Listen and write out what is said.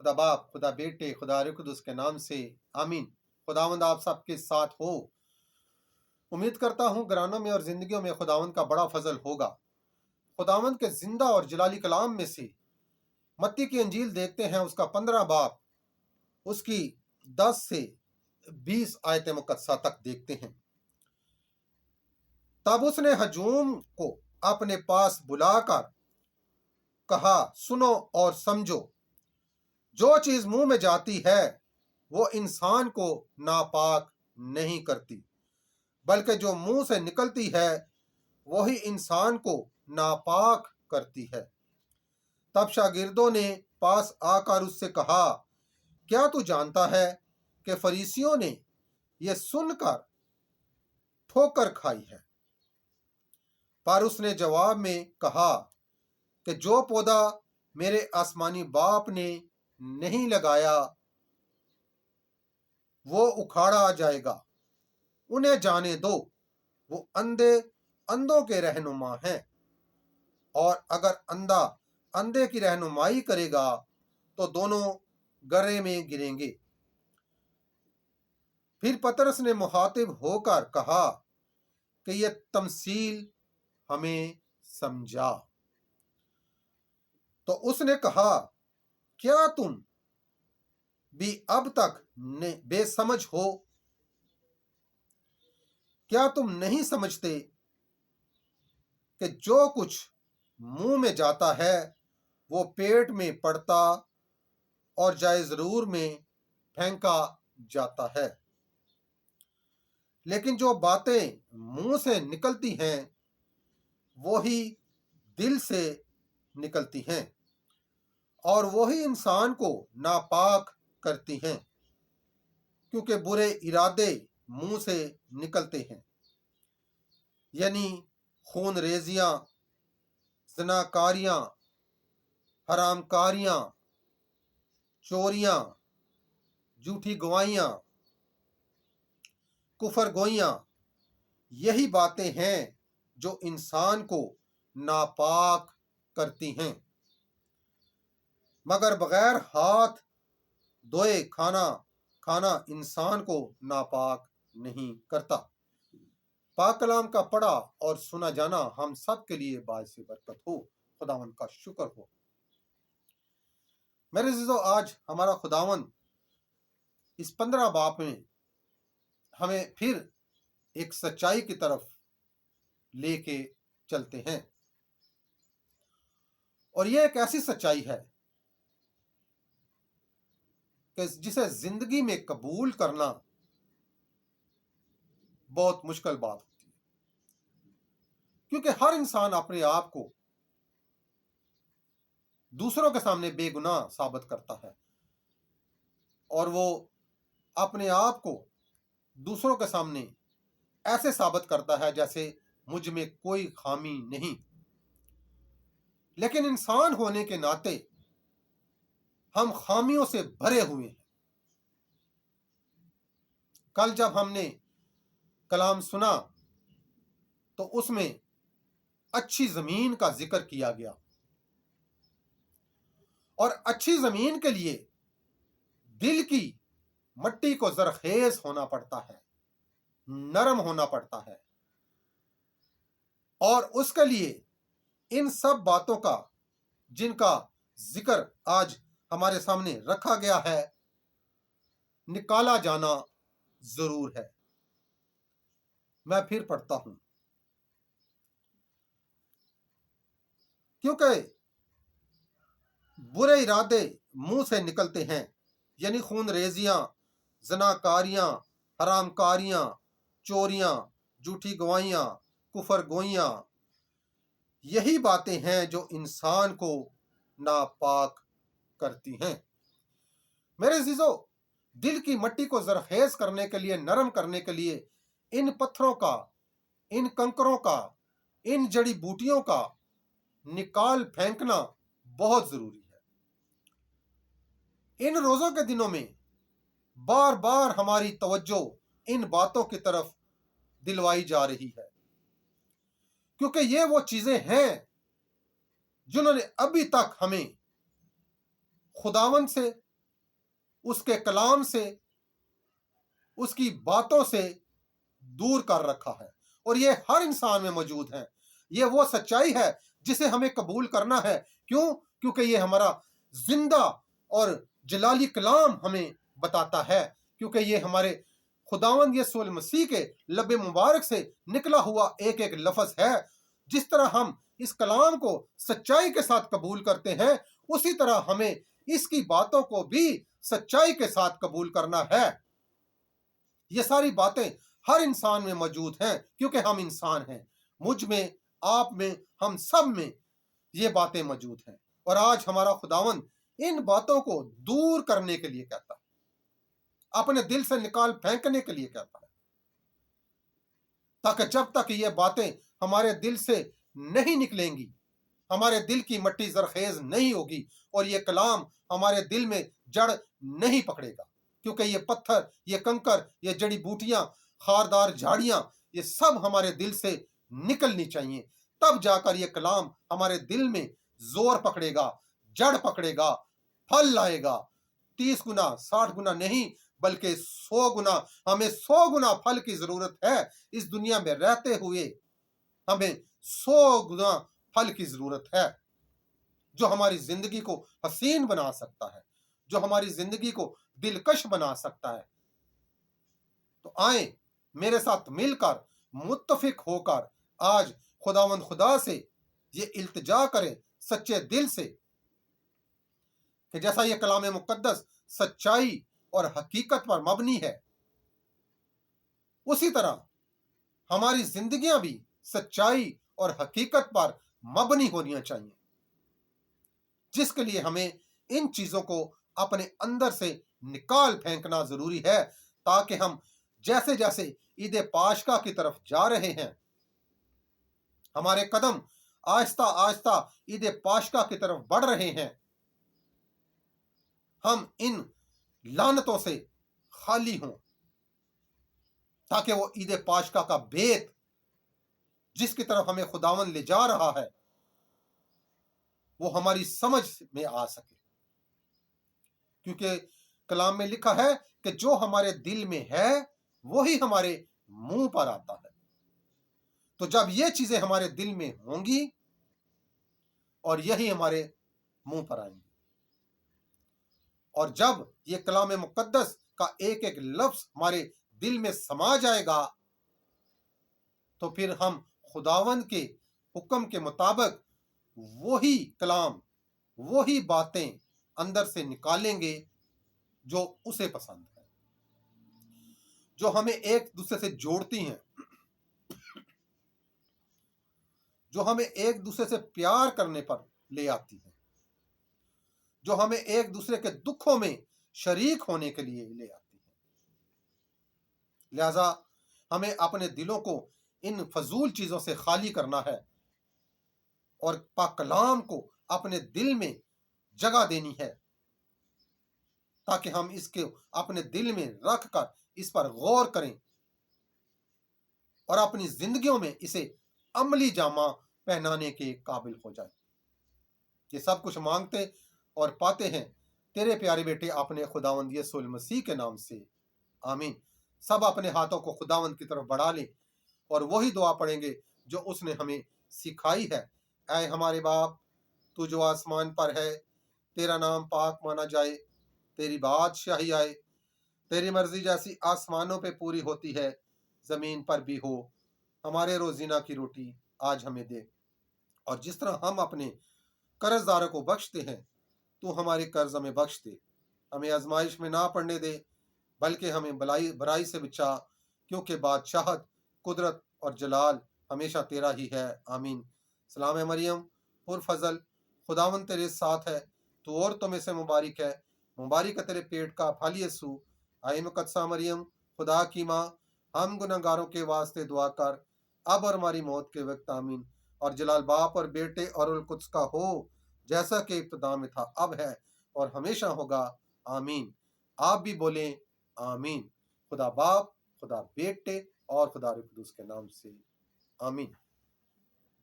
خدا باپ، خدا بیٹے، خدا روح القدس کے نام سے آمین۔ خداوند آپ سب کے ساتھ ہو۔ امید کرتا ہوں گرانوں میں اور زندگیوں میں خداوند کا بڑا فضل ہوگا۔ خداوند کے زندہ اور جلالی کلام میں سے متی کی انجیل دیکھتے ہیں، اس کا 15 باب، اس کی 10 سے 20 آیت مقدسہ تک دیکھتے ہیں۔ تب اس نے ہجوم کو اپنے پاس بلا کر کہا، سنو اور سمجھو، جو چیز منہ میں جاتی ہے وہ انسان کو ناپاک نہیں کرتی، بلکہ جو منہ سے نکلتی ہے وہی انسان کو ناپاک کرتی ہے۔ تب شاگردوں نے پاس آ کر اس سے کہا، کیا تو جانتا ہے کہ فریسیوں نے یہ سن کر ٹھوکر کھائی ہے؟ پر اس نے جواب میں کہا کہ جو پودا میرے آسمانی باپ نے نہیں لگایا وہ اکھاڑا جائے گا۔ انہیں جانے دو، وہ اندھوں کے رہنما ہیں، اور اگر اندھا اندھے کی رہنمائی کرے گا تو دونوں گرے میں گریں گے۔ پھر پطرس نے مخاطب ہو کر کہا کہ یہ تمثیل ہمیں سمجھا۔ تو اس نے کہا، کیا تم بھی اب تک بے سمجھ ہو؟ کیا تم نہیں سمجھتے کہ جو کچھ منہ میں جاتا ہے وہ پیٹ میں پڑتا اور جائے ضرور میں پھینکا جاتا ہے؟ لیکن جو باتیں منہ سے نکلتی ہیں وہی دل سے نکلتی ہیں، اور وہی انسان کو ناپاک کرتی ہیں، کیونکہ برے ارادے منہ سے نکلتے ہیں، یعنی خون ریزیاں، زناکاریاں، حرام کاریاں، چوریاں، جھوٹی گوائیاں، کفر گوئیاں۔ یہی باتیں ہیں جو انسان کو ناپاک کرتی ہیں۔ مگر بغیر ہاتھ دھوئے کھانا انسان کو ناپاک نہیں کرتا۔ پاک کلام کا پڑھا اور سنا جانا ہم سب کے لیے باعث برکت ہو۔ خداوند کا شکر ہو۔ میرے عزیزو، آج ہمارا خداوند اس 15 باب میں ہمیں پھر ایک سچائی کی طرف لے کے چلتے ہیں، اور یہ ایک ایسی سچائی ہے کہ جسے زندگی میں قبول کرنا بہت مشکل بات ہوتی ہے، کیونکہ ہر انسان اپنے آپ کو دوسروں کے سامنے بے گناہ ثابت کرتا ہے، اور وہ اپنے آپ کو دوسروں کے سامنے ایسے ثابت کرتا ہے جیسے مجھ میں کوئی خامی نہیں۔ لیکن انسان ہونے کے ناطے ہم خامیوں سے بھرے ہوئے ہیں۔ کل جب ہم نے کلام سنا تو اس میں اچھی زمین کا ذکر کیا گیا، اور اچھی زمین کے لیے دل کی مٹی کو زرخیز ہونا پڑتا ہے، نرم ہونا پڑتا ہے، اور اس کے لیے ان سب باتوں کا جن کا ذکر آج ہمارے سامنے رکھا گیا ہے نکالا جانا ضرور ہے۔ میں پھر پڑھتا ہوں، کیونکہ برے ارادے منہ سے نکلتے ہیں، یعنی خون ریزیاں، زناکاریاں، حرام کاریاں، چوریاں، جھوٹی گوائیاں، کفر گوئیاں۔ یہی باتیں ہیں جو انسان کو ناپاک کرتی ہیں۔ میرے عزیزو، دل کی مٹی کو زرخیز کرنے کے لیے، نرم کرنے کے لیے ان پتھروں کا، ان کنکروں کا، ان جڑی بوٹیوں کا نکال پھینکنا بہت ضروری ہے۔ ان روزوں کے دنوں میں بار بار ہماری توجہ ان باتوں کی طرف دلوائی جا رہی ہے، کیونکہ یہ وہ چیزیں ہیں جنہوں نے ابھی تک ہمیں خداوند سے اس کے کلام سے، اس کی باتوں سے دور کر رکھا ہے، اور یہ ہر انسان میں موجود ہے۔ یہ وہ سچائی ہے جسے ہمیں قبول کرنا ہے۔ کیوں؟ کیونکہ یہ ہمارا زندہ اور جلالی کلام ہمیں بتاتا ہے، کیونکہ یہ ہمارے خداوند یسوع المسیح کے لب مبارک سے نکلا ہوا ایک ایک لفظ ہے۔ جس طرح ہم اس کلام کو سچائی کے ساتھ قبول کرتے ہیں، اسی طرح ہمیں اس کی باتوں کو بھی سچائی کے ساتھ قبول کرنا ہے۔ یہ ساری باتیں ہر انسان میں موجود ہیں، کیونکہ ہم انسان ہیں۔ مجھ میں، آپ میں، ہم سب میں یہ باتیں موجود ہیں، اور آج ہمارا خداوند ان باتوں کو دور کرنے کے لیے کہتا ہے، اپنے دل سے نکال پھینکنے کے لیے کہتا ہے، تاکہ جب تک یہ باتیں ہمارے دل سے نہیں نکلیں گی، ہمارے دل کی مٹی زرخیز نہیں ہوگی، اور یہ کلام ہمارے دل میں جڑ نہیں پکڑے گا، کیونکہ یہ پتھر، یہ کنکر، یہ جڑی بوٹیاں، خاردار جھاڑیاں، یہ سب ہمارے دل سے نکلنی چاہیے۔ تب جا کر یہ کلام ہمارے دل میں زور پکڑے گا، جڑ پکڑے گا، پھل لائے گا۔ 30 گنا، 60 گنا نہیں، بلکہ 100 گنا۔ ہمیں 100 گنا پھل کی ضرورت ہے۔ اس دنیا میں رہتے ہوئے ہمیں 100 گنا پھل کی ضرورت ہے، جو ہماری زندگی کو حسین بنا سکتا ہے، جو ہماری زندگی کو دلکش بنا سکتا ہے۔ تو آئیں میرے ساتھ مل کر، متفق ہو کر آج خداوند خدا سے یہ التجا کریں سچے دل سے، کہ جیسا یہ کلام مقدس سچائی اور حقیقت پر مبنی ہے، اسی طرح ہماری زندگیاں بھی سچائی اور حقیقت پر مبنی ہونی چاہیے، جس کے لیے ہمیں ان چیزوں کو اپنے اندر سے نکال پھینکنا ضروری ہے، تاکہ ہم جیسے جیسے عید پاشکا کی طرف جا رہے ہیں، ہمارے قدم آہستہ آہستہ عید پاشکا کی طرف بڑھ رہے ہیں، ہم ان لعنتوں سے خالی ہوں، تاکہ وہ عید پاشکا کا بیت جس کی طرف ہمیں خداوند لے جا رہا ہے، وہ ہماری سمجھ میں آ سکے۔ کیونکہ کلام میں لکھا ہے کہ جو ہمارے دل میں ہے وہی ہمارے منہ پر آتا ہے۔ تو جب یہ چیزیں ہمارے دل میں ہوں گی اور یہی ہمارے منہ پر آئیں گی، اور جب یہ کلام مقدس کا ایک ایک لفظ ہمارے دل میں سما جائے گا، تو پھر ہم خداوند کے حکم کے مطابق وہی کلام، وہی باتیں اندر سے نکالیں گے جو اسے پسند ہے، جو ہمیں ایک دوسرے سے جوڑتی ہیں، جو ہمیں ایک دوسرے سے پیار کرنے پر لے آتی ہیں، جو ہمیں ایک دوسرے کے دکھوں میں شریک ہونے کے لیے لے آتی ہیں۔ لہذا ہمیں اپنے دلوں کو ان فضول چیزوں سے خالی کرنا ہے، اور پاک کلام کو اپنے دل میں جگہ دینی ہے، تاکہ ہم اس کے اپنے دل میں رکھ کر اس پر غور کریں، اور اپنی زندگیوں میں اسے عملی جامہ پہنانے کے قابل ہو جائیں۔ یہ سب کچھ مانگتے اور پاتے ہیں تیرے پیارے بیٹے اپنے خداوند یسوع المسیح کے نام سے، آمین۔ سب اپنے ہاتھوں کو خداوند کی طرف بڑھا لیں، اور وہی دعا پڑھیں گے جو اس نے ہمیں سکھائی ہے۔ اے ہمارے باپ، تو جو آسمان پر ہے، تیرا نام پاک مانا جائے، تیری بادشاہی آئے، تیری مرضی جیسی آسمانوں پہ پوری ہوتی ہے زمین پر بھی ہو۔ ہمارے روزینہ کی روٹی آج ہمیں دے، اور جس طرح ہم اپنے قرض داروں کو بخشتے ہیں، تو ہمارے قرض ہمیں بخش دے، ہمیں آزمائش میں نہ پڑنے دے، بلکہ ہمیں برائی سے بچا، کیونکہ بادشاہت، قدرت اور جلال ہمیشہ تیرا ہی ہے، آمین۔ سلام مریم، پر فضل، خداوند تیرے ساتھ ہے، تو عورتوں میں سے مبارک ہے، مبارک ہے تیرے پیٹ کا پھل یسوع۔ اے مقدسہ مریم، خدا کی ماں، ہم گنہگاروں کے واسطے دعا کر، اب اور ہماری موت کے وقت، آمین۔ اور جلال باپ اور بیٹے اور روح القدس کا ہو، جیسا کہ ابتدا میں تھا، اب ہے اور ہمیشہ ہوگا، آمین۔ آپ بھی بولیں آمین۔ خدا باپ، خدا بیٹے اور خدا روح القدس کے نام سے، آمین۔